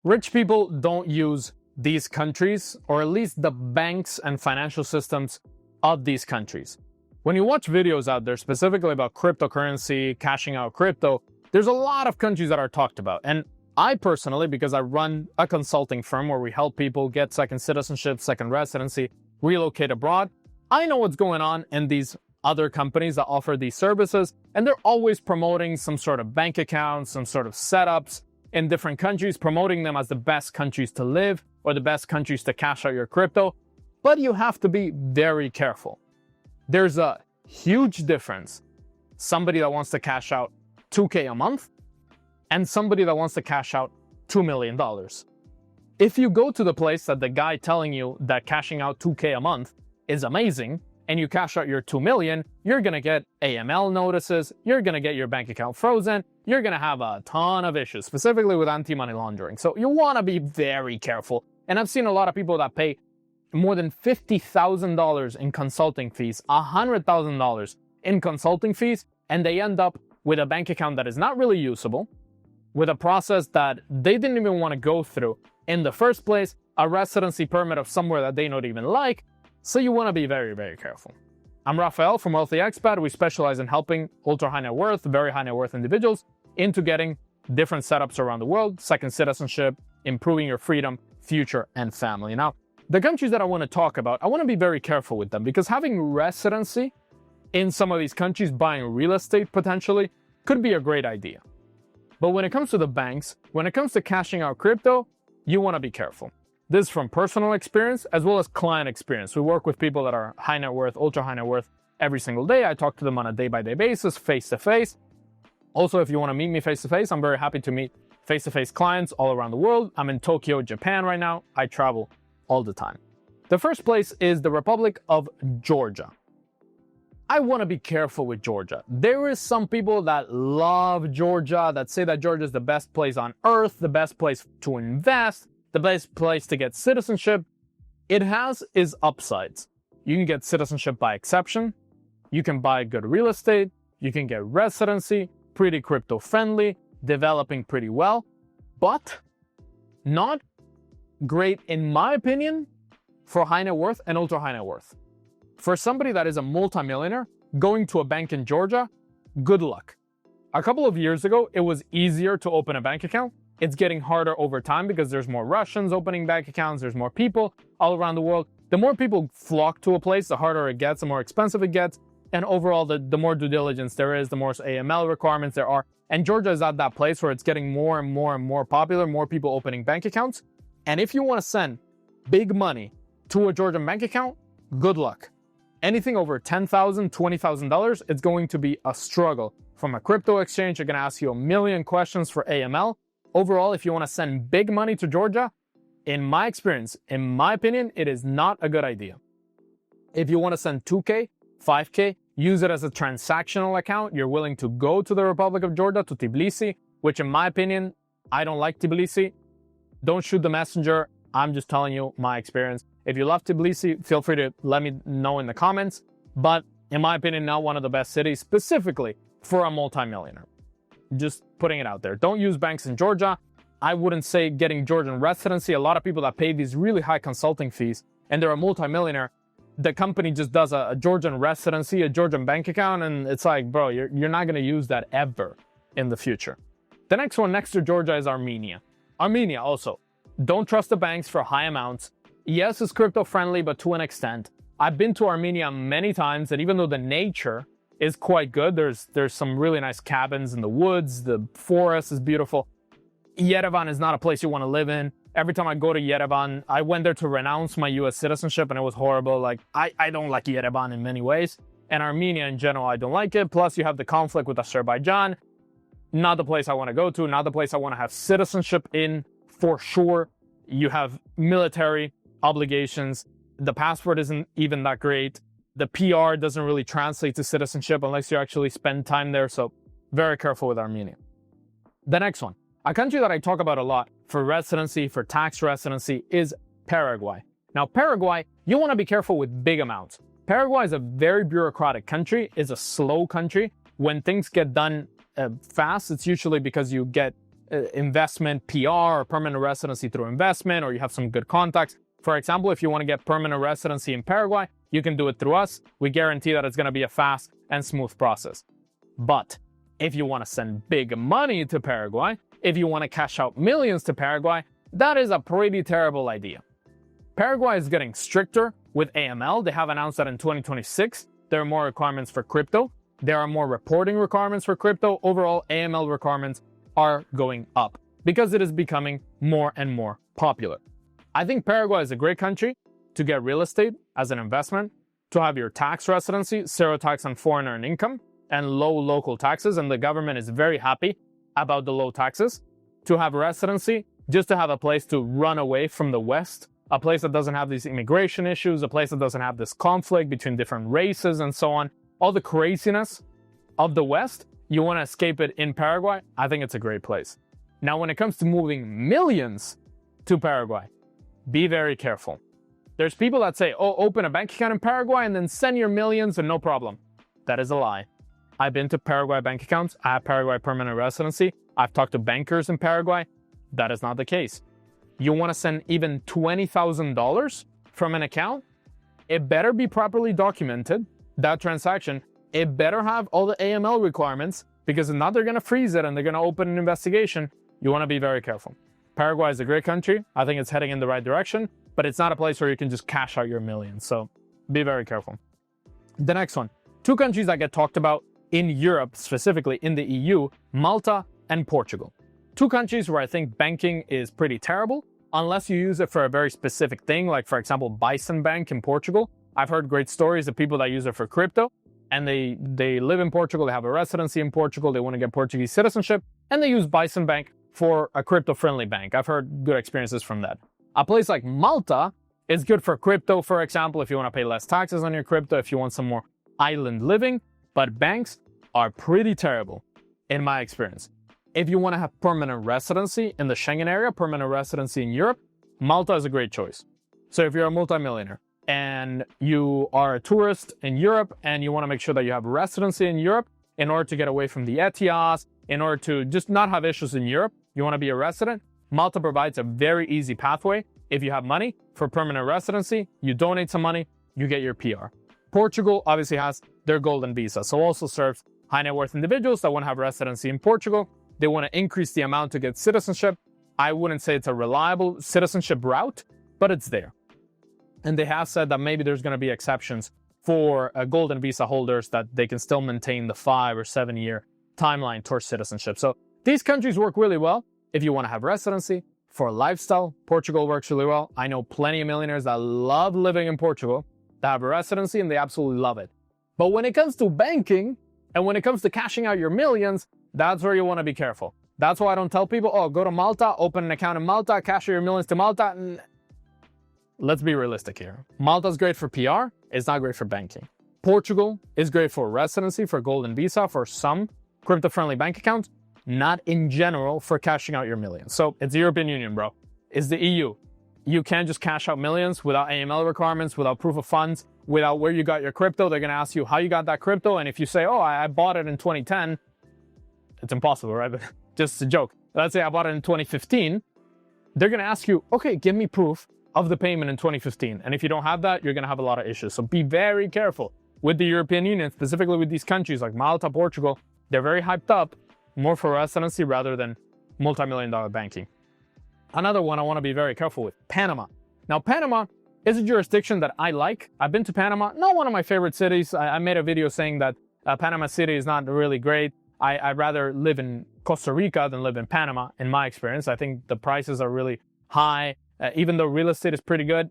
Rich people don't use these countries, or at least the banks and financial systems of these countries. When you watch videos out there specifically about cryptocurrency, cashing out crypto, there's a lot of countries that are talked about. And I personally, because I run a consulting firm where we help people get second citizenship, second residency, relocate abroad, I know what's going on in these other companies that offer these services, and they're always promoting some sort of bank accounts, some sort of setups in different countries, promoting them as the best countries to live or the best countries to cash out your crypto. But you have to be very careful. There's a huge difference. Somebody that wants to cash out $2K a month and somebody that wants to cash out $2 million. If you go to the place that the guy telling you that cashing out $2K a month is amazing, and you cash out your $2 million, you're gonna get AML notices, you're gonna get your bank account frozen, you're gonna have a ton of issues, specifically with anti-money laundering. So you wanna be very careful. And I've seen a lot of people that pay more than $50,000 in consulting fees, $100,000 in consulting fees, and they end up with a bank account that is not really usable, with a process that they didn't even want to go through in the first place, a residency permit of somewhere that they don't even like. So you want to be very, very careful. I'm Rafael from Wealthy Expat. We specialize in helping ultra high net worth, very high net worth individuals into getting different setups around the world, second citizenship, improving your freedom, future, and family. Now, the countries that I want to talk about, I want to be very careful with them because having residency in some of these countries, buying real estate potentially, could be a great idea. But when it comes to the banks, when it comes to cashing out crypto, you want to be careful. This is from personal experience as well as client experience. We work with people that are high net worth, ultra high net worth every single day. I talk to them on a day-by-day basis, face-to-face. Also, if you want to meet me face-to-face, I'm very happy to meet face-to-face clients all around the world. I'm in Tokyo, Japan right now. I travel all the time. The first place is the Republic of Georgia. I want to be careful with Georgia. There is some people that love Georgia, that say that Georgia is the best place on earth, the best place to invest, the best place to get citizenship. It has its upsides. You can get citizenship by exception. You can buy good real estate. You can get residency, pretty crypto friendly, developing pretty well, but not great, in my opinion, for high net worth and ultra high net worth. For somebody that is a multimillionaire, going to a bank in Georgia, good luck. A couple of years ago, it was easier to open a bank account. It's getting harder over time because there's more Russians opening bank accounts, there's more people all around the world. The more people flock to a place, the harder it gets, the more expensive it gets, and overall, the more due diligence there is, the more AML requirements there are. And Georgia is at that place where it's getting more and more and more popular, more people opening bank accounts. And if you want to send big money to a Georgian bank account, good luck. Anything over $10,000, $20,000, it's going to be a struggle. From a crypto exchange, they're going to ask you a million questions for AML. Overall, if you want to send big money to Georgia, in my experience, in my opinion, it is not a good idea. If you want to send 2K, 5K, use it as a transactional account. You're willing to go to the Republic of Georgia, to Tbilisi, which in my opinion, I don't like Tbilisi. Don't shoot the messenger. I'm just telling you my experience. If you love Tbilisi, feel free to let me know in the comments. But in my opinion, not one of the best cities specifically for a multimillionaire. Just putting it out there. Don't use banks in Georgia. I wouldn't say getting Georgian residency. A lot of people that pay these really high consulting fees and they're a multimillionaire, the company just does a Georgian residency, a Georgian bank account, and it's like, bro, you're not going to use that ever in the future. The next one next to Georgia is Armenia. Armenia also. Don't trust the banks for high amounts. Yes, it's crypto friendly, but to an extent. I've been to Armenia many times, and even though the nature is quite good, there's some really nice cabins in the woods, the forest is beautiful. Yerevan is not a place you want to live in. Every time I go to Yerevan, I went there to renounce my US citizenship and it was horrible. Like, I don't like Yerevan in many ways. And Armenia in general, I don't like it. Plus you have the conflict with Azerbaijan. Not the place I want to go to, not the place I want to have citizenship in for sure. You have military obligations. The passport isn't even that great. The PR doesn't really translate to citizenship unless you actually spend time there. So very careful with Armenia. The next one, a country that I talk about a lot for residency, for tax residency, is Paraguay. Now, Paraguay, you want to be careful with big amounts. Paraguay is a very bureaucratic country, is a slow country. When things get done fast, it's usually because you get investment PR or permanent residency through investment, or you have some good contacts. For example, if you want to get permanent residency in Paraguay, you can do it through us. We guarantee that it's going to be a fast and smooth process. But if you want to send big money to Paraguay, if you want to cash out millions to Paraguay, that is a pretty terrible idea. Paraguay is getting stricter with AML. They have announced that in 2026, there are more requirements for crypto. There are more reporting requirements for crypto. Overall, AML requirements are going up because it is becoming more and more popular. I think Paraguay is a great country to get real estate as an investment, to have your tax residency, zero tax on foreign earned income, and low local taxes. And the government is very happy about the low taxes. To have residency, just to have a place to run away from the West, a place that doesn't have these immigration issues, a place that doesn't have this conflict between different races and so on. All the craziness of the West, you want to escape it in Paraguay. I think it's a great place. Now, when it comes to moving millions to Paraguay, be very careful. There's people that say, oh, open a bank account in Paraguay and then send your millions and no problem. That is a lie. I've been to Paraguay bank accounts. I have Paraguay permanent residency. I've talked to bankers in Paraguay. That is not the case. You want to send even $20,000 from an account? It better be properly documented, that transaction. It better have all the AML requirements, because if not, they're going to freeze it and they're going to open an investigation. You want to be very careful. Paraguay is a great country. I think it's heading in the right direction, but it's not a place where you can just cash out your millions. So be very careful. The next one, two countries that get talked about in Europe, specifically in the EU, Malta and Portugal. Two countries where I think banking is pretty terrible, unless you use it for a very specific thing, like for example, Bison Bank in Portugal. I've heard great stories of people that use it for crypto, and they live in Portugal, they have a residency in Portugal, they want to get Portuguese citizenship, and they use Bison Bank for a crypto-friendly bank. I've heard good experiences from that. A place like Malta is good for crypto, for example, if you want to pay less taxes on your crypto, if you want some more island living, but banks are pretty terrible, in my experience. If you want to have permanent residency in the Schengen area, permanent residency in Europe, Malta is a great choice. So if you're a multimillionaire and you are a tourist in Europe and you want to make sure that you have residency in Europe in order to get away from the ETIAS, in order to just not have issues in Europe, you want to be a resident, Malta provides a very easy pathway. If you have money for permanent residency, you donate some money, you get your PR. Portugal obviously has their golden visa, so also serves high net worth individuals that want to have residency in Portugal. They want to increase the amount to get citizenship. I wouldn't say it's a reliable citizenship route, but it's there. And they have said that maybe there's going to be exceptions for golden visa holders, that they can still maintain the 5 or 7 year timeline towards citizenship. So these countries work really well if you want to have residency. For lifestyle, Portugal works really well. I know plenty of millionaires that love living in Portugal, that have a residency, and they absolutely love it. But when it comes to banking, and when it comes to cashing out your millions, that's where you want to be careful. That's why I don't tell people, oh, go to Malta, open an account in Malta, cash out your millions to Malta. Let's be realistic here. Malta's great for PR, it's not great for banking. Portugal is great for residency, for golden visa, for some crypto-friendly bank accounts, not in general for cashing out your millions. So it's the European Union, bro. It's the EU. You can't just cash out millions without AML requirements, without proof of funds, without where you got your crypto. They're going to ask you how you got that crypto. And if you say, oh, I bought it in 2010, it's impossible, right? But just a joke. Let's say I bought it in 2015. They're going to ask you, okay, give me proof of the payment in 2015. And if you don't have that, you're going to have a lot of issues. So be very careful with the European Union, specifically with these countries like Malta, Portugal. They're very hyped up, more for residency rather than multi-million-dollar banking. Another one I want to be very careful with, Panama. Now, Panama is a jurisdiction that I like. I've been to Panama, not one of my favorite cities. I made a video saying that Panama City is not really great. I'd rather live in Costa Rica than live in Panama, in my experience. I think the prices are really high, even though real estate is pretty good.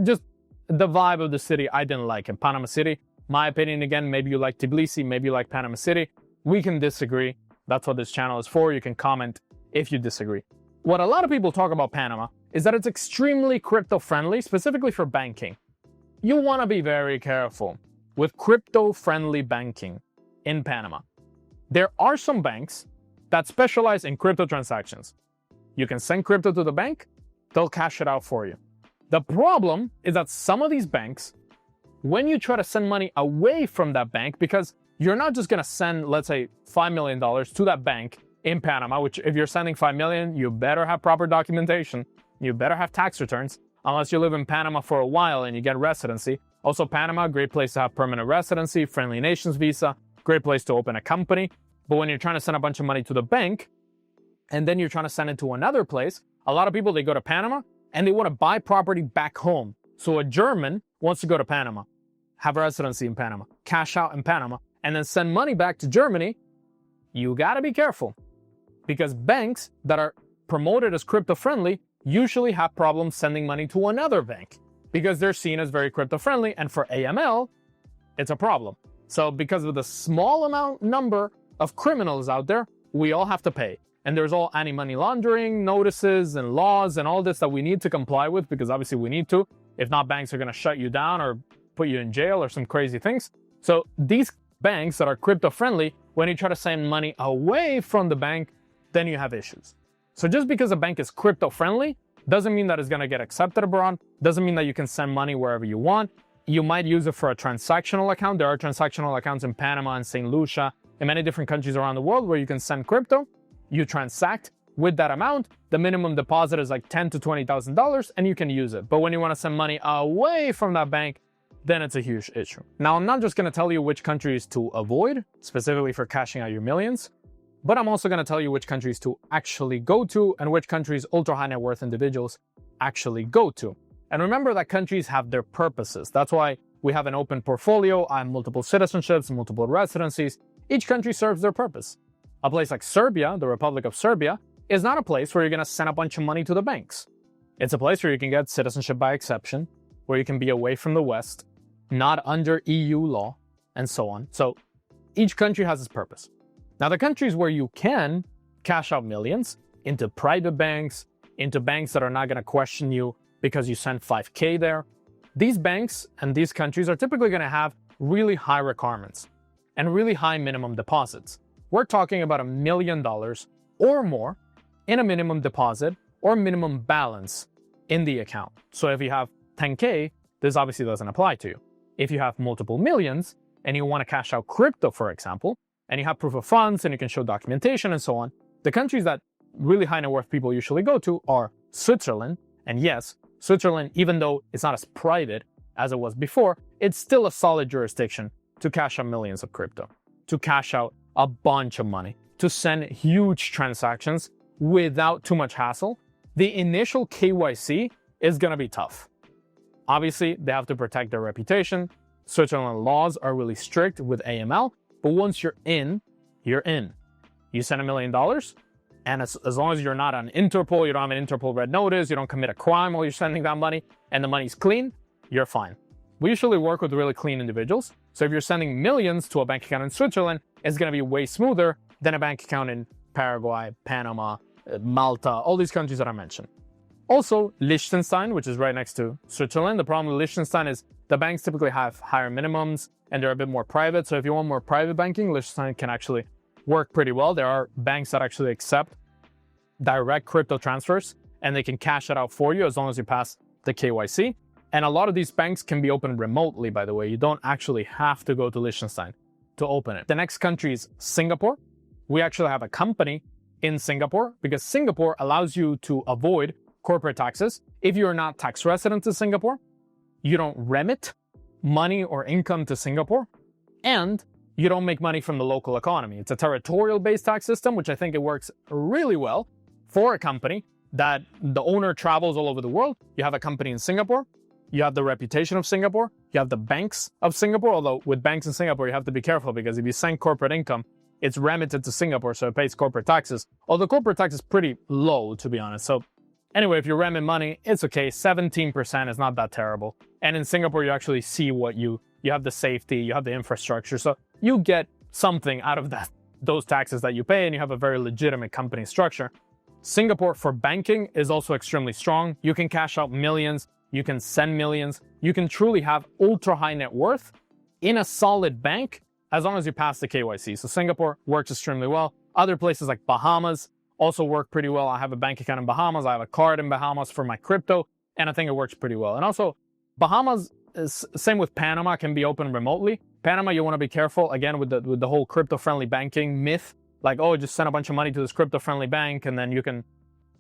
Just the vibe of the city, I didn't like in Panama City. My opinion, again, maybe you like Tbilisi, maybe you like Panama City. We can disagree. That's what this channel is for. You can comment if you disagree. What a lot of people talk about Panama is that it's extremely crypto-friendly, specifically for banking. You want to be very careful with crypto-friendly banking in Panama. There are some banks that specialize in crypto transactions. You can send crypto to the bank, they'll cash it out for you. The problem is that some of these banks, when you try to send money away from that bank, because you're not just going to send, let's say, $5 million to that bank in Panama, which if you're sending 5 million, you better have proper documentation. You better have tax returns, unless you live in Panama for a while and you get residency. Also, Panama, great place to have permanent residency, friendly nations visa, great place to open a company. But when you're trying to send a bunch of money to the bank, and then you're trying to send it to another place, a lot of people, they go to Panama and they want to buy property back home. So a German wants to go to Panama, have residency in Panama, cash out in Panama, and then send money back to Germany. You got to be careful, because banks that are promoted as crypto-friendly usually have problems sending money to another bank because they're seen as very crypto-friendly, and for AML, it's a problem. So because of the small number of criminals out there, we all have to pay. And there's all anti-money laundering notices and laws and all this that we need to comply with, because obviously we need to. If not, banks are going to shut you down or put you in jail or some crazy things. So these banks that are crypto-friendly, when you try to send money away from the bank, then you have issues. So just because a bank is crypto-friendly doesn't mean that it's going to get accepted abroad, doesn't mean that you can send money wherever you want. You might use it for a transactional account. There are transactional accounts in Panama and St. Lucia and many different countries around the world where you can send crypto. You transact with that amount. The minimum deposit is like $10,000 to $20,000 and you can use it. But when you want to send money away from that bank, then it's a huge issue. Now, I'm not just going to tell you which countries to avoid, specifically for cashing out your millions, but I'm also going to tell you which countries to actually go to and which countries ultra high net worth individuals actually go to. And remember that countries have their purposes. That's why we have an open portfolio and multiple citizenships, multiple residencies. Each country serves their purpose. A place like Serbia, the Republic of Serbia, is not a place where you're going to send a bunch of money to the banks. It's a place where you can get citizenship by exception, where you can be away from the West, not under EU law, and so on. So each country has its purpose. Now, the countries where you can cash out millions into private banks, into banks that are not going to question you because you sent 5K there, these banks and these countries are typically going to have really high requirements and really high minimum deposits. We're talking about $1 million or more in a minimum deposit or minimum balance in the account. So if you have 10K, this obviously doesn't apply to you. If you have multiple millions and you want to cash out crypto, for example, and you have proof of funds and you can show documentation and so on, the countries that really high net worth people usually go to are Switzerland. And yes, Switzerland, even though it's not as private as it was before, it's still a solid jurisdiction to cash out millions of crypto, to cash out a bunch of money, to send huge transactions without too much hassle. The initial KYC is going to be tough. Obviously, they have to protect their reputation. Switzerland laws are really strict with AML, but once you're in, you're in. You send $1 million, and as long as you're not on Interpol, you don't have an Interpol red notice, you don't commit a crime while you're sending that money, and the money's clean, you're fine. We usually work with really clean individuals, so if you're sending millions to a bank account in Switzerland, it's going to be way smoother than a bank account in Paraguay, Panama, Malta, all these countries that I mentioned. Also, Liechtenstein, which is right next to Switzerland. The problem with Liechtenstein is the banks typically have higher minimums and they're a bit more private. So if you want more private banking, Liechtenstein can actually work pretty well. There are banks that actually accept direct crypto transfers and they can cash it out for you as long as you pass the KYC. And a lot of these banks can be opened remotely, by the way. You don't actually have to go to Liechtenstein to open it. The next country is Singapore. We actually have a company in Singapore because Singapore allows you to avoid corporate taxes. If you're not tax resident to Singapore, you don't remit money or income to Singapore, and you don't make money from the local economy. It's a territorial-based tax system, which I think it works really well for a company that the owner travels all over the world. You have a company in Singapore, you have the reputation of Singapore, you have the banks of Singapore, although with banks in Singapore, you have to be careful because if you send corporate income, it's remitted to Singapore, so it pays corporate taxes. Although corporate tax is pretty low, to be honest. So anyway, if you remit money, it's okay. 17% is not that terrible. And in Singapore, you actually see what you have the safety, you have the infrastructure. So you get something out of those taxes that you pay, and you have a very legitimate company structure. Singapore for banking is also extremely strong. You can cash out millions. You can send millions. You can truly have ultra high net worth in a solid bank as long as you pass the KYC. So Singapore works extremely well. Other places like Bahamas also work pretty well. I have a bank account in Bahamas. I have a card in Bahamas for my crypto, and I think it works pretty well. And also, Bahamas is same with Panama, can be opened remotely. Panama, you want to be careful again with the whole crypto-friendly banking myth like, oh, just send a bunch of money to this crypto-friendly bank and then you can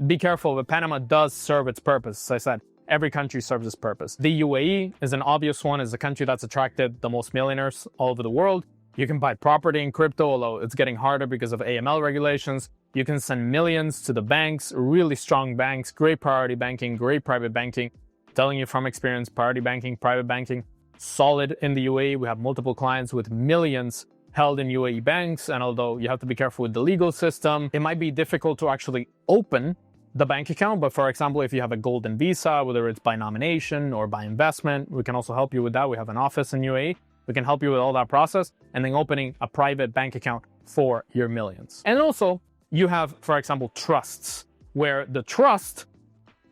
be careful. But Panama does serve its purpose. As I said, every country serves its purpose. The UAE is an obvious one, is the country that's attracted the most millionaires all over the world. You can buy property in crypto, although it's getting harder because of AML regulations. You can send millions to the banks, really strong banks, great priority banking, great private banking. Telling you from experience, priority banking, private banking, solid in the UAE. We have multiple clients with millions held in UAE banks. And although you have to be careful with the legal system, it might be difficult to actually open the bank account. But for example, if you have a golden visa, whether it's by nomination or by investment, we can also help you with that. We have an office in UAE. We can help you with all that process and then opening a private bank account for your millions. And also you have, for example, trusts where the trust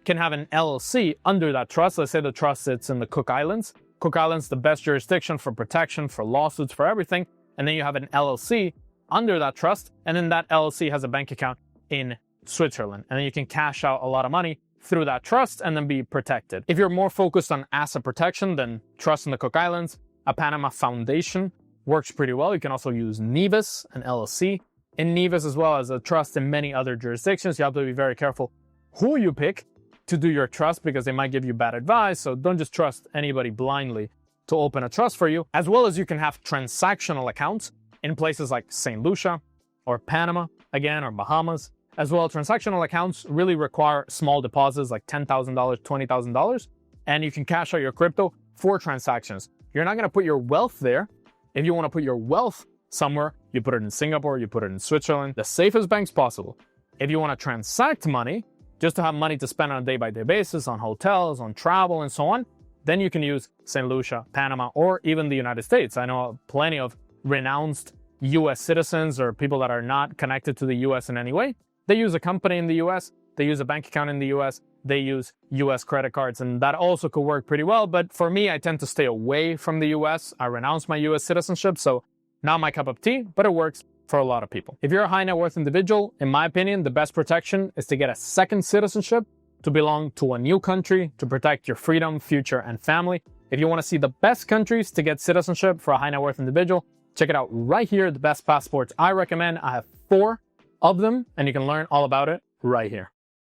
can have an LLC under that trust. Let's say the trust sits in the Cook Islands. Cook Islands, the best jurisdiction for protection, for lawsuits, for everything. And then you have an LLC under that trust. And then that LLC has a bank account in Switzerland. And then you can cash out a lot of money through that trust and then be protected. If you're more focused on asset protection, then trust in the Cook Islands, a Panama foundation works pretty well. You can also use Nevis, an LLC in Nevis, as well as a trust in many other jurisdictions. You have to be very careful who you pick to do your trust because they might give you bad advice. So don't just trust anybody blindly to open a trust for you. As well as you can have transactional accounts in places like St. Lucia or Panama, again, or Bahamas. As well, transactional accounts really require small deposits like $10,000, $20,000, and you can cash out your crypto for transactions. You're not going to put your wealth there. If you want to put your wealth somewhere, you put it in Singapore, you put it in Switzerland, the safest banks possible. If you want to transact money, just to have money to spend on a day-by-day basis, on hotels, on travel, and so on, then you can use St. Lucia, Panama, or even the United States. I know plenty of renounced US citizens or people that are not connected to the US in any way. They use a company in the US, they use a bank account in the US, they use US credit cards, and that also could work pretty well. But for me, I tend to stay away from the US. I renounced my US citizenship, so not my cup of tea, but it works for a lot of people. If you're a high net worth individual, in my opinion, the best protection is to get a second citizenship, to belong to a new country, to protect your freedom, future, and family. If you want to see the best countries to get citizenship for a high net worth individual, check it out right here, the best passports I recommend. I have 4 of them, and you can learn all about it right here.